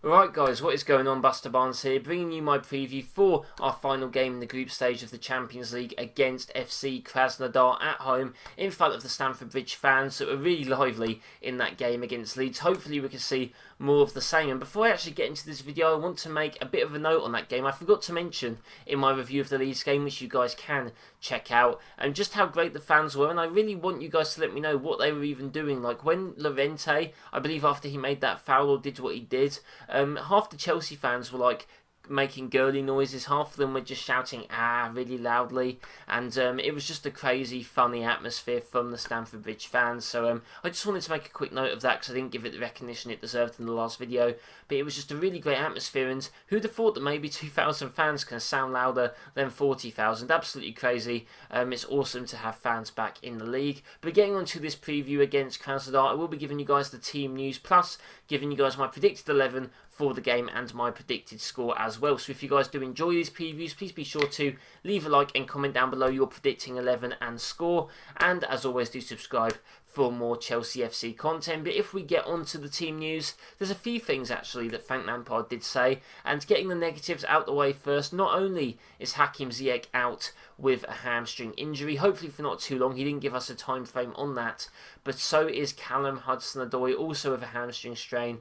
Right guys, what is going on? BusterBarnes here, bringing you my preview for our final game in the group stage of the Champions League against FC Krasnodar at home in front of the Stamford Bridge fans that were really lively in that game against Leeds. Hopefully we can see more of the same. And before I actually get into this video, I want to make a bit of a note on that game. I forgot to mention in my review of the Leeds game, which you guys can check out, and just how great the fans were. And I really want you guys to let me know what they were even doing. Like when Llorente, I believe after he made that foul or did what he did, half the Chelsea fans were like making girly noises, half of them were just shouting really loudly, and it was just a crazy funny atmosphere from the Stamford Bridge fans. So I just wanted to make a quick note of that because I didn't give it the recognition it deserved in the last video, but it was just a really great atmosphere. And who'd have thought that maybe 2,000 fans can sound louder than 40,000? Absolutely crazy. It's awesome to have fans back in the league. But getting on to this preview against Krasnodar, I will be giving you guys the team news plus giving you guys my predicted 11 for the game and my predicted score as well. So if you guys do enjoy these previews, please be sure to leave a like and comment down below your predicting 11 and score. And as always, do subscribe for more Chelsea FC content. But if we get on to the team news, there's a few things actually that Frank Lampard did say. And getting the negatives out the way first, not only is Hakim Ziyech out with a hamstring injury, hopefully for not too long, he didn't give us a time frame on that, but so is Callum Hudson-Odoi, also with a hamstring strain,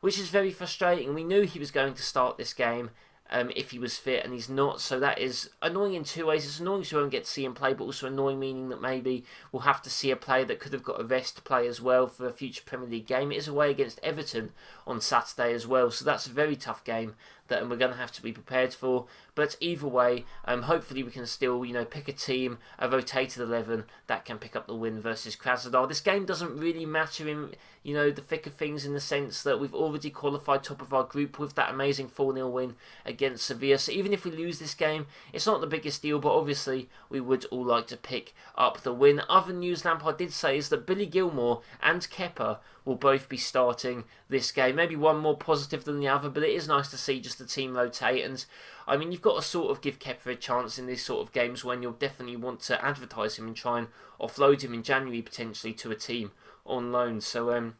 which is very frustrating. We knew he was going to start this game if he was fit, and he's not, so that is annoying in two ways. It's annoying so we won't get to see him play, but also annoying meaning that maybe we'll have to see a player that could have got a rest to play as well for a future Premier League game. It is away against Everton on Saturday as well, so that's a very tough game that we're going to have to be prepared for. But either way, hopefully we can still, pick a team, a rotated 11 that can pick up the win versus Krasnodar. This game doesn't really matter in, the thick of things, in the sense that we've already qualified top of our group with that amazing 4-0 win against Sevilla. So even if we lose this game, it's not the biggest deal, but obviously we would all like to pick up the win. Other news Lampard did say is that Billy Gilmour and Kepa will both be starting this game. Maybe one more positive than the other, but it is nice to see just the team rotate. And I mean, you've got to sort of give Kepa a chance in these sort of games when you'll definitely want to advertise him and try and offload him in January potentially to a team on loan. So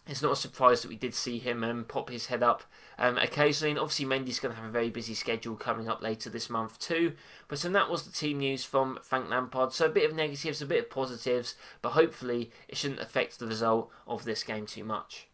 it's not a surprise that we did see him pop his head up occasionally. And obviously Mendy's going to have a very busy schedule coming up later this month too. But that was the team news from Frank Lampard. So a bit of negatives, a bit of positives, but hopefully it shouldn't affect the result of this game too much.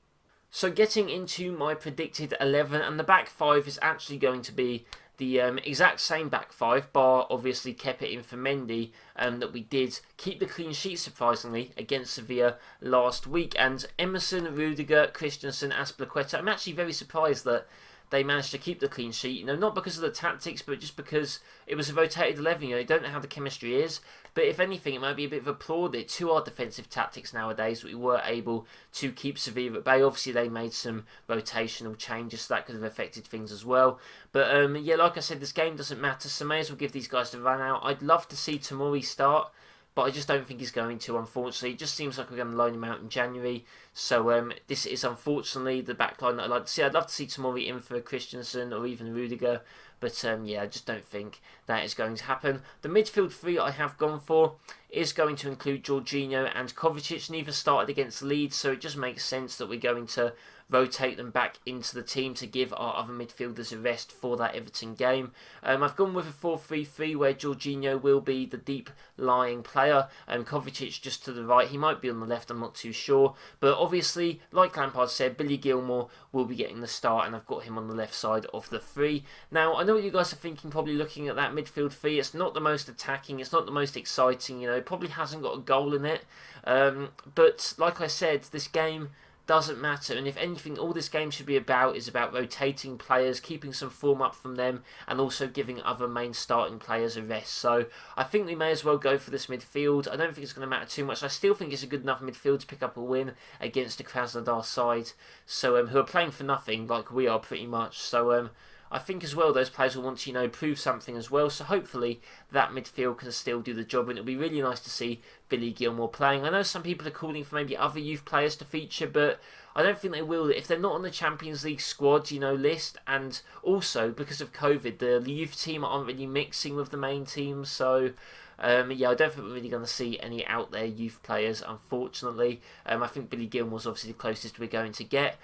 So getting into my predicted 11, and the back five is actually going to be the exact same back five, bar obviously kept it in for Mendy, that we did keep the clean sheet surprisingly against Sevilla last week. And Emerson, Rudiger, Christensen, Azpilicueta, I'm actually very surprised that they managed to keep the clean sheet, not because of the tactics, but just because it was a rotated 11. You don't know how the chemistry is, but if anything, it might be a bit of a plaudit to our defensive tactics nowadays. We were able to keep Sevilla at bay. Obviously, they made some rotational changes, so that could have affected things as well. But yeah, like I said, this game doesn't matter, so may as well give these guys the run out. I'd love to see Tomori start, but I just don't think he's going to, unfortunately. It just seems like we're going to loan him out in January. So this is unfortunately the backline that I'd like to see. I'd love to see Tomori in for Christensen or even Rudiger. But yeah, I just don't think that is going to happen. The midfield three I have gone for is going to include Jorginho and Kovacic. Neither started against Leeds, so it just makes sense that we're going to rotate them back into the team to give our other midfielders a rest for that Everton game. I've gone with a 4-3-3 where Jorginho will be the deep lying player and Kovacic just to the right. He might be on the left, I'm not too sure. But obviously, like Lampard said, Billy Gilmour will be getting the start, and I've got him on the left side of the three. Now, I know what you guys are thinking, probably looking at that midfield three. It's not the most attacking, it's not the most exciting, it probably hasn't got a goal in it. But like I said, this game doesn't matter, and if anything, all this game should be about is about rotating players, keeping some form up from them, and also giving other main starting players a rest. So I think we may as well go for this midfield. I don't think it's going to matter too much. I still think it's a good enough midfield to pick up a win against the Krasnodar side, so who are playing for nothing like we are pretty much. So I think as well those players will want to, prove something as well. So hopefully that midfield can still do the job, and it'll be really nice to see Billy Gilmour playing. I know some people are calling for maybe other youth players to feature, but I don't think they will. If they're not on the Champions League squad, list, and also because of COVID, the youth team aren't really mixing with the main team. So Yeah, I don't think we're really going to see any out there youth players, unfortunately. I think Billy Gilmore's obviously the closest we're going to get.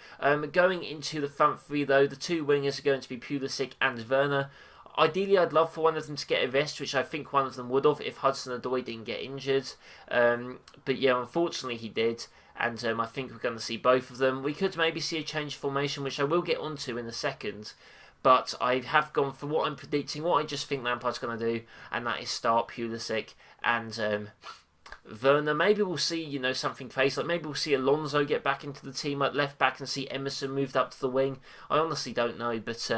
Going into the front three, though, the two wingers are going to be Pulisic and Werner. Ideally, I'd love for one of them to get a rest, which I think one of them would have if Hudson-Odoi didn't get injured. But yeah, unfortunately he did, and I think we're going to see both of them. We could maybe see a change of formation, which I will get onto in a second. But I have gone for what I'm predicting, what I just think Lampard's going to do, and that is start Pulisic and Werner. Maybe we'll see, something crazy. Like maybe we'll see Alonso get back into the team at left back and see Emerson moved up to the wing. I honestly don't know, but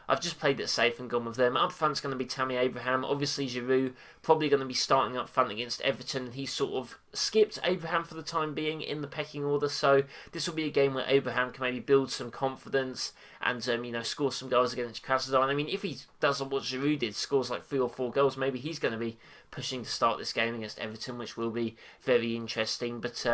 I've just played it safe and gone with them. Up front's going to be Tammy Abraham. Obviously, Giroud probably going to be starting up front against Everton. He sort of skipped Abraham for the time being in the pecking order, so this will be a game where Abraham can maybe build some confidence and score some goals against Krasnodar. And I mean, if he does what Giroud did, scores like 3 or 4 goals, maybe he's going to be pushing to start this game against Everton, which will be very interesting. But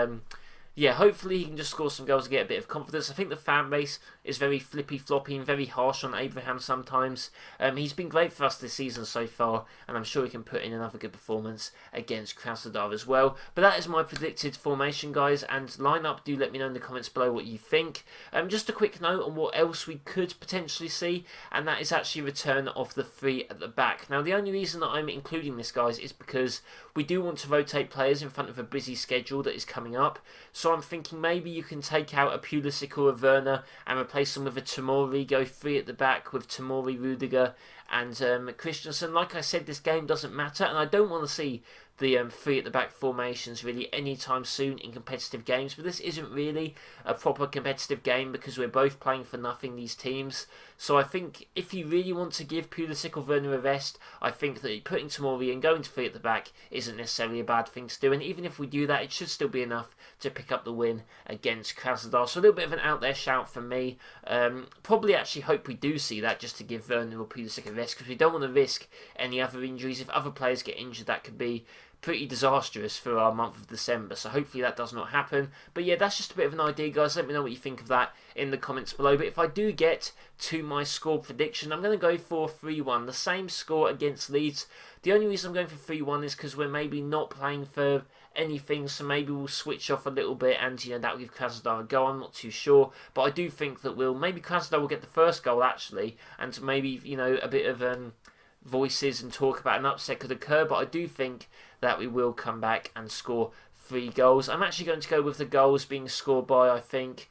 yeah, hopefully he can just score some goals and get a bit of confidence. I think the fan base is very flippy-floppy and very harsh on Abraham sometimes. He's been great for us this season so far, and I'm sure he can put in another good performance against Krasnodar as well. But that is my predicted formation, guys, and lineup. Do let me know in the comments below what you think. Just a quick note on what else we could potentially see, and that is actually return of the 3 at the back. Now, the only reason that I'm including this, guys, is because we do want to rotate players in front of a busy schedule that is coming up. So I'm thinking maybe you can take out a Pulisic or a Werner and replace them with a Tomori, go 3 at the back with Tomori, Rudiger and Christensen. Like I said, this game doesn't matter, and I don't want to see the 3 at the back formations really anytime soon in competitive games, but this isn't really a proper competitive game because we're both playing for nothing, these teams. So I think if you really want to give Pulisic or Werner a rest, I think that putting Tomori and going to 3 at the back isn't necessarily a bad thing to do, and even if we do that, it should still be enough to pick up the win against Krasnodar. So a little bit of an out there shout from me. Probably actually hope we do see that just to give Werner or Pulisic a rest, because we don't want to risk any other injuries. If other players get injured, that could be pretty disastrous for our month of December, so hopefully that does not happen. But yeah, that's just a bit of an idea, guys. Let me know what you think of that in the comments below. But if I do get to my score prediction, I'm going to go for 3-1, the same score against Leeds. The only reason I'm going for 3-1 is because we're maybe not playing for anything, so maybe we'll switch off a little bit and that will give Krasnodar a go. I'm not too sure, but I do think that maybe Krasnodar will get the first goal actually, and maybe a bit of voices and talk about an upset could occur, but I do think that we will come back and score 3 goals. I'm actually going to go with the goals being scored by, I think,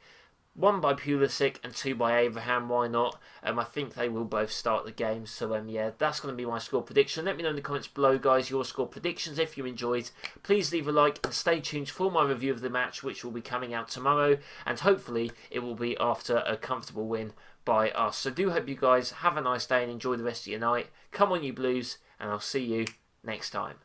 1 by Pulisic and 2 by Abraham. Why not? I think they will both start the game. So yeah, that's going to be my score prediction. Let me know in the comments below, guys, your score predictions. If you enjoyed, please leave a like and stay tuned for my review of the match, which will be coming out tomorrow, and hopefully it will be after a comfortable win by us. So do hope you guys have a nice day and enjoy the rest of your night. Come on, you Blues, and I'll see you next time.